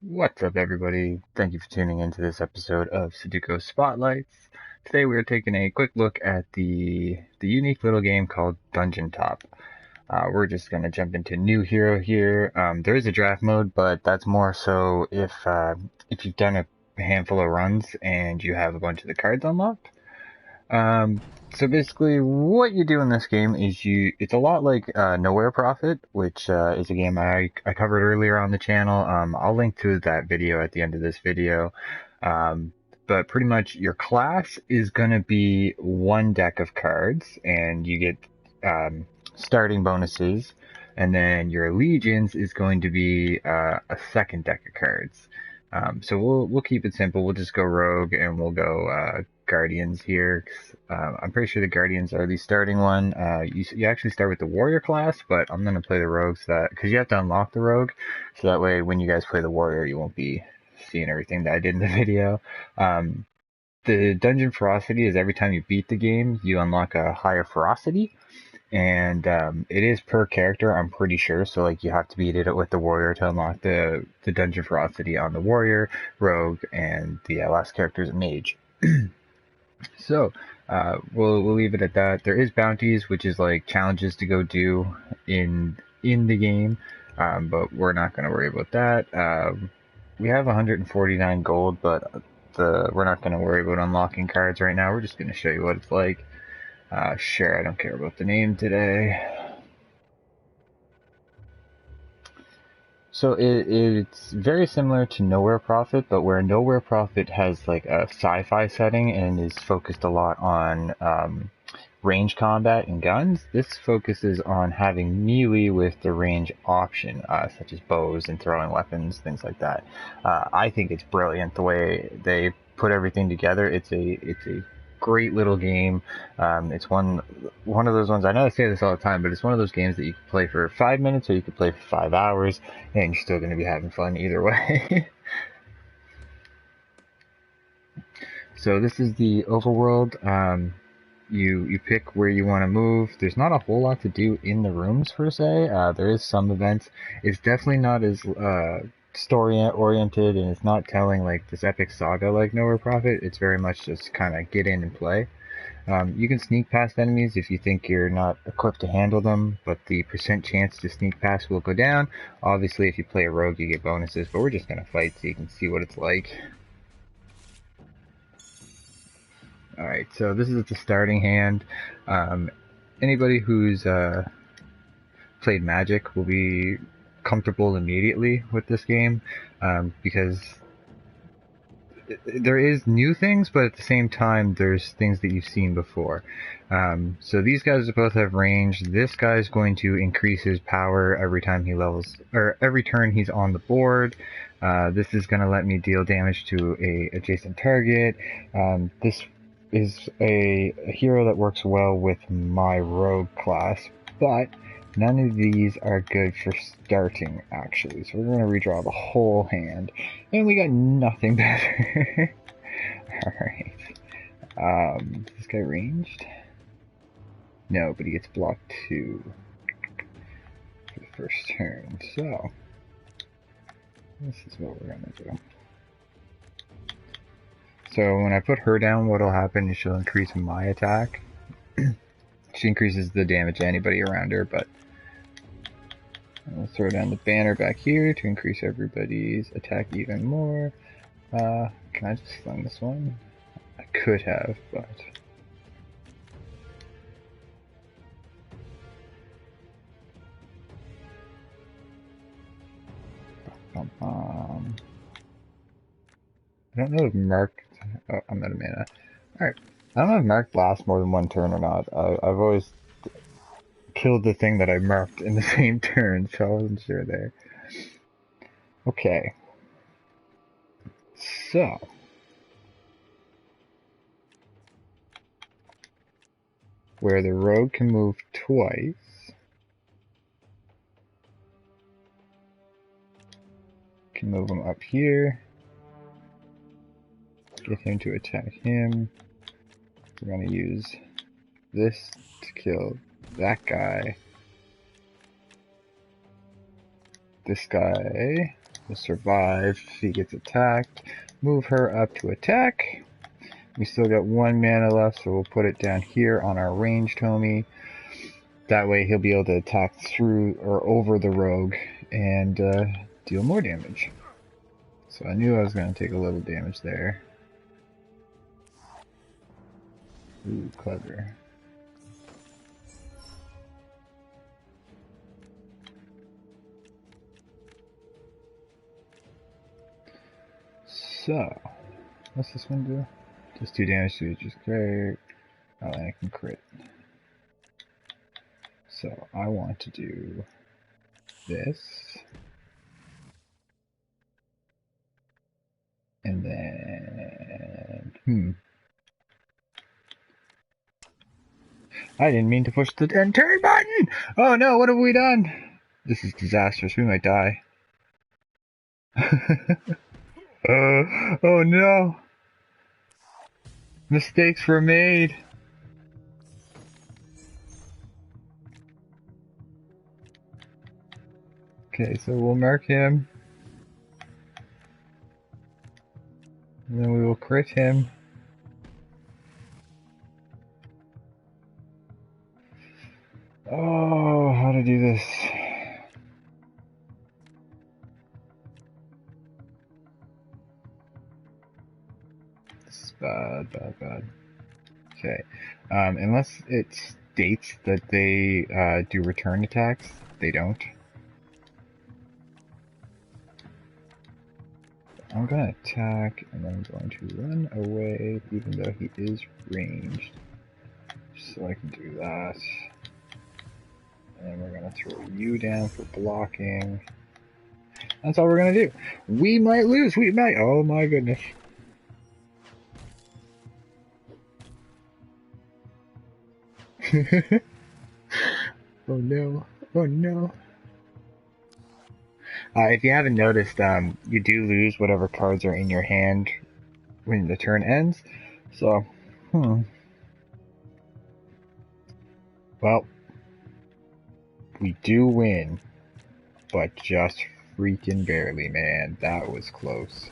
What's up, everybody? Thank you for tuning into this episode of Sodukos Spotlights. Today we are taking a quick look at the unique little game called Dungeontop. We're just gonna jump into new hero here. There is a draft mode, but that's more so if you've done a handful of runs and you have a bunch of the cards unlocked. Um, so basically, what you do in this game is it's a lot like Nowhere Profit, which is a game I covered earlier on the channel. I'll link to that video at the end of this video. Um, but pretty much your class is going to be one deck of cards, and you get starting bonuses. And then your legions is going to be a second deck of cards. So we'll keep it simple. We'll just go rogue and we'll go guardians here. I'm pretty sure the guardians are the starting one. You actually start with the warrior class, but I'm gonna play the rogue so that because you have to unlock the rogue, so that way when you guys play the warrior, you won't be seeing everything that I did in the video. Um, the dungeon ferocity is every time you beat the game, you unlock a higher ferocity, and it is per character, I'm pretty sure. So like you have to beat it with the warrior to unlock the dungeon ferocity on the warrior, rogue, and the last character is a mage. So we'll leave it at that. There is bounties, which is like challenges to go do in the game, but we're not going to worry about that. We have 149 gold, but we're not going to worry about unlocking cards right now. We're just going to show you what it's like. Sure, I don't care about the name today. So it's very similar to Nowhere Profit, but where Nowhere Profit has like a sci-fi setting and is focused a lot on range combat and guns, this focuses on having melee with the range option, such as bows and throwing weapons, things like that. I think it's brilliant the way they put everything together. It's a great little game. It's one of those ones. I know I say this all the time, but it's one of those games that you can play for 5 minutes or you can play for 5 hours, and you're still going to be having fun either way. So this is the overworld. You pick where you want to move. There's not a whole lot to do in the rooms per se. There is some events. It's definitely not as story oriented, and it's not telling like this epic saga like Nowhere Profit. It's very much just kind of get in and play. You can sneak past enemies if you think you're not equipped to handle them, but the percent chance to sneak past will go down. Obviously, if you play a rogue, you get bonuses, but we're just gonna fight so you can see what it's like. Alright, so this is the starting hand. Anybody who's played Magic will be comfortable immediately with this game, because there is new things, but at the same time, there's things that you've seen before. So these guys both have range. This guy's going to increase his power every time he levels, or every turn he's on the board. This is going to let me deal damage to a adjacent target. This is a hero that works well with my rogue class, but none of these are good for starting, actually. So we're going to redraw the whole hand, and we got nothing better. Alright. Is this guy ranged? No, but he gets blocked too for the first turn. So, this is what we're going to do. So when I put her down, what'll happen is she'll increase my attack. She increases the damage to anybody around her, but I'll throw down the banner back here to increase everybody's attack even more. Can I just sling this one? I could have, but... I don't know if Mark... Oh, I'm out of mana. Alright. I don't know if Mark lasts more than one turn or not. I've always killed the thing that I marked in the same turn, so I wasn't sure there. Okay. So... where the rogue can move twice... can move him up here. Get him to attack him. We're going to use this to kill that guy. This guy will survive if he gets attacked. Move her up to attack. We still got 1 mana left, so we'll put it down here on our ranged homie. That way he'll be able to attack through or over the rogue and deal more damage. So I knew I was going to take a little damage there. Ooh, clever. So, what's this one do? Just 2 damage to just great. Oh, and I can crit. So I want to do this. And then, I didn't mean to push the turn button! Oh no, what have we done? This is disastrous, we might die. Oh no! Mistakes were made! Okay, so we'll mark him. And then we will crit him. Oh, how to do this? This is bad, bad, bad. Okay. Unless it states that they do return attacks, they don't. I'm gonna attack, and then I'm going to run away, even though he is ranged. So I can do that. And then we're gonna throw you down for blocking. That's all we're gonna do. We might lose, we might. Oh my goodness. Oh no, oh no. If you haven't noticed, you do lose whatever cards are in your hand when the turn ends. So, well, we do win, but just freaking barely, man. That was close.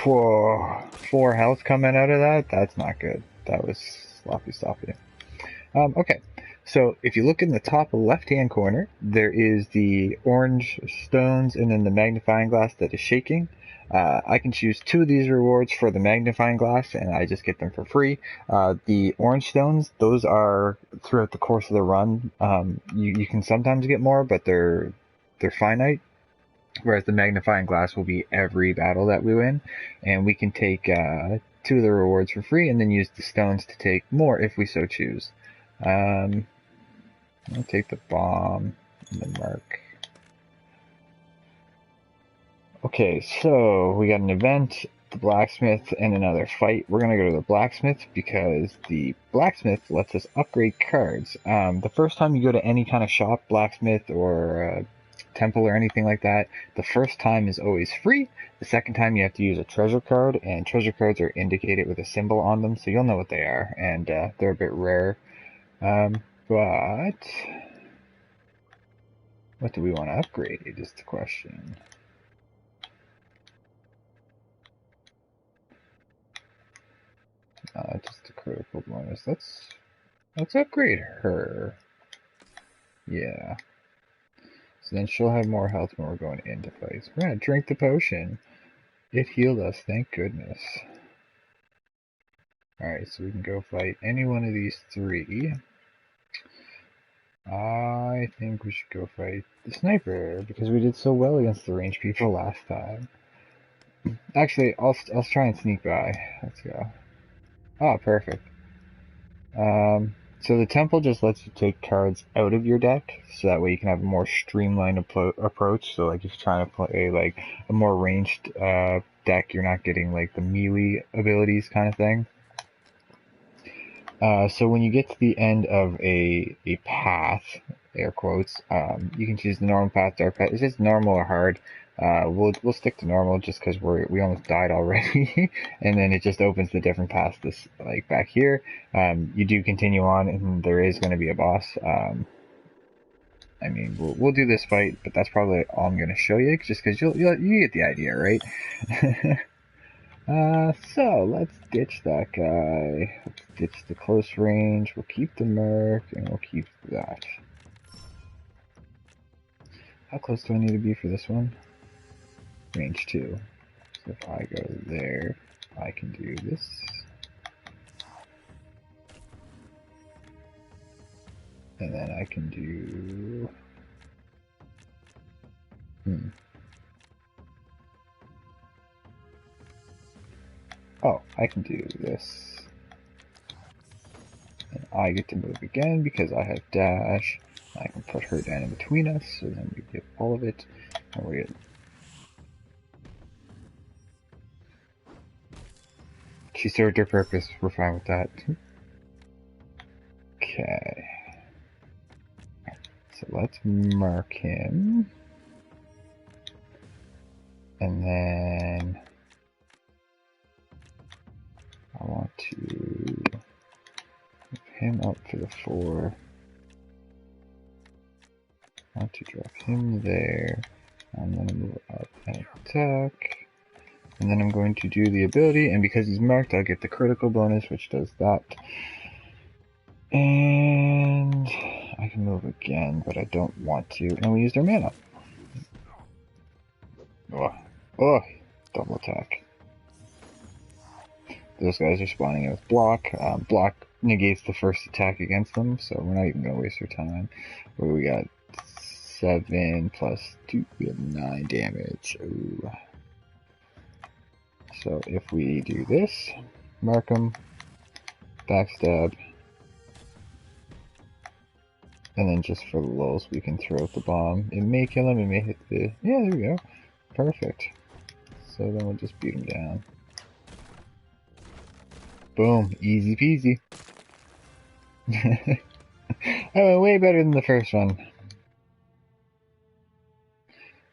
Whoa, 4 health coming out of that? That's not good. That was sloppy. Okay. So if you look in the top left-hand corner, there is the orange stones and then the magnifying glass that is shaking. I can choose 2 of these rewards for the magnifying glass, and I just get them for free. The orange stones, those are throughout the course of the run. You can sometimes get more, but they're finite. Whereas the magnifying glass will be every battle that we win, and we can take 2 of the rewards for free, and then use the stones to take more if we so choose. I'll take the bomb and the mark. Okay, so we got an event, the blacksmith, and another fight. We're gonna go to the blacksmith because the blacksmith lets us upgrade cards. The first time you go to any kind of shop, blacksmith or temple or anything like that, the first time is always free. The second time you have to use a treasure card, and treasure cards are indicated with a symbol on them, so you'll know what they are, and they're a bit rare. But what do we want to upgrade is the question. Just a critical bonus. Let's upgrade her. Yeah. So then she'll have more health when we're going into fights. We're gonna drink the potion. It healed us, thank goodness. Alright, so we can go fight any one of these 3. I think we should go fight the sniper, because we did so well against the ranged people last time. Actually, I'll try and sneak by. Let's go. Oh, perfect. So the temple just lets you take cards out of your deck, so that way you can have a more streamlined approach. So like if you're trying to play like a more ranged deck, you're not getting like the melee abilities kind of thing. So when you get to the end of a path, air quotes, you can choose the normal path, dark path. It's just normal or hard. We'll stick to normal just because we almost died already, and then it just opens the different paths. This like back here, you do continue on, and there is going to be a boss. I mean, we'll do this fight, but that's probably all I'm going to show you, just because you get the idea, right? So let's ditch that guy. Let's ditch the close range. We'll keep the Merc, and we'll keep that. How close do I need to be for this one? Range 2. So if I go there, I can do this. And then I can do... Oh, I can do this. And I get to move again because I have dash. I can put her down in between us, so then we get all of it. And we're good. She served her purpose. We're fine with that. Okay. So let's mark him. And then I want to move him up to the 4. I want to drop him there. I'm going to move up and attack. And then I'm going to do the ability, and because he's marked, I'll get the critical bonus, which does that. And I can move again, but I don't want to. And we used our mana. Oh, double attack. Those guys are spawning in with block. Block negates the first attack against them, so we're not even going to waste our time. But we got 7 plus 2, we have 9 damage. Ooh. So if we do this, mark them, backstab, and then just for the lulz we can throw out the bomb. It may kill him, it may hit the... Yeah, there we go. Perfect. So then we'll just beat him down. Boom, easy peasy. Oh, way better than the first one.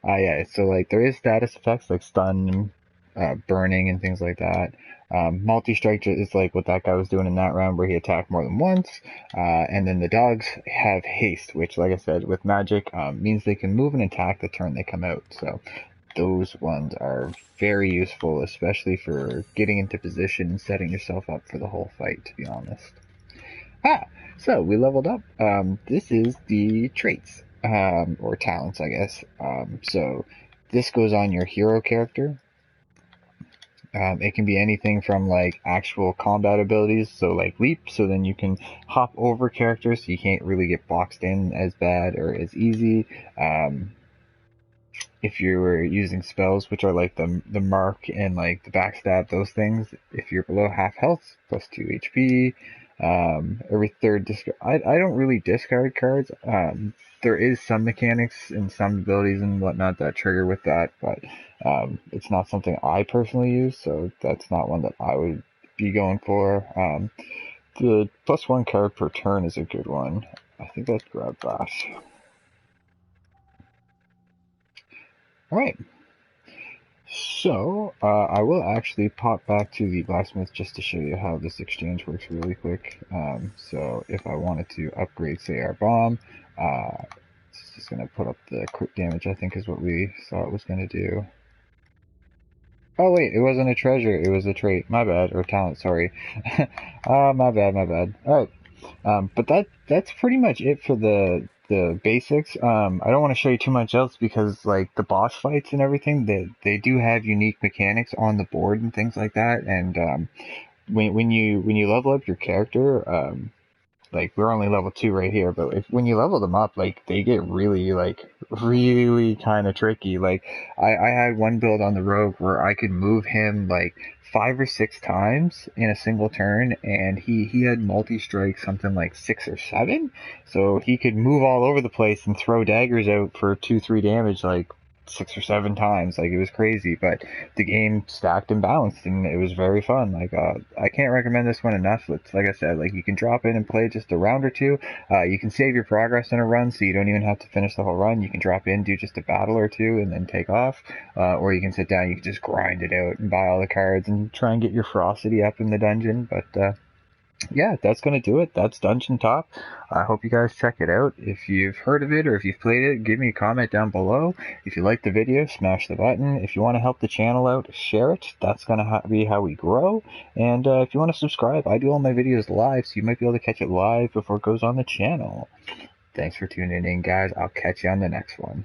Yeah, so like there is status effects like stun, burning, and things like that. Multi-strike is like what that guy was doing in that round where he attacked more than once. And then the dogs have haste, which, like I said, with magic, means they can move and attack the turn they come out. So those ones are very useful, especially for getting into position and setting yourself up for the whole fight, to be honest. So we leveled up. This is the traits, or talents, I guess. So this goes on your hero character. It can be anything from like actual combat abilities, so like leap, so then you can hop over characters so you can't really get boxed in as bad or as easy. If you were using spells, which are like the mark and like the backstab, those things, if you're below half health, plus 2 HP. Every third discard. I don't really discard cards. There is some mechanics and some abilities and whatnot that trigger with that, but it's not something I personally use, so that's not one that I would be going for. The +1 card per turn is a good one. I think let's grab that. Alright. So, I will actually pop back to the blacksmith just to show you how this exchange works really quick. So if I wanted to upgrade, say, our bomb, it's just going to put up the crit damage, I think is what we saw it was going to do. Oh wait, it wasn't a treasure, it was a trait. My bad, or talent, sorry. My bad. Alright, but that's pretty much it for the basics. I don't want to show you too much else because like the boss fights and everything, they do have unique mechanics on the board and things like that. And when you level up your character, like we're only level 2 right here, but when you level them up, like they get really kind of tricky. Like I had one build on the rogue where I could move him like 5 or 6 times in a single turn, and he had multi-strike something like 6 or 7, so he could move all over the place and throw daggers out for 2-3 damage like 6 or 7 times. Like it was crazy, but the game stacked and balanced, and it was very fun. Like I can't recommend this one enough. It's like I said, like you can drop in and play just a round or two. You can save your progress in a run, so you don't even have to finish the whole run. You can drop in, do just a battle or two, and then take off. Or you can sit down, you can just grind it out and buy all the cards and try and get your ferocity up in the dungeon. But yeah, that's going to do it. That's Dungeon Top. I hope you guys check it out. If you've heard of it or if you've played it, give me a comment down below. If you like the video, smash the button. If you want to help the channel out, share it. That's going to be how we grow. And if you want to subscribe, I do all my videos live, so you might be able to catch it live before it goes on the channel. Thanks for tuning in, guys. I'll catch you on the next one.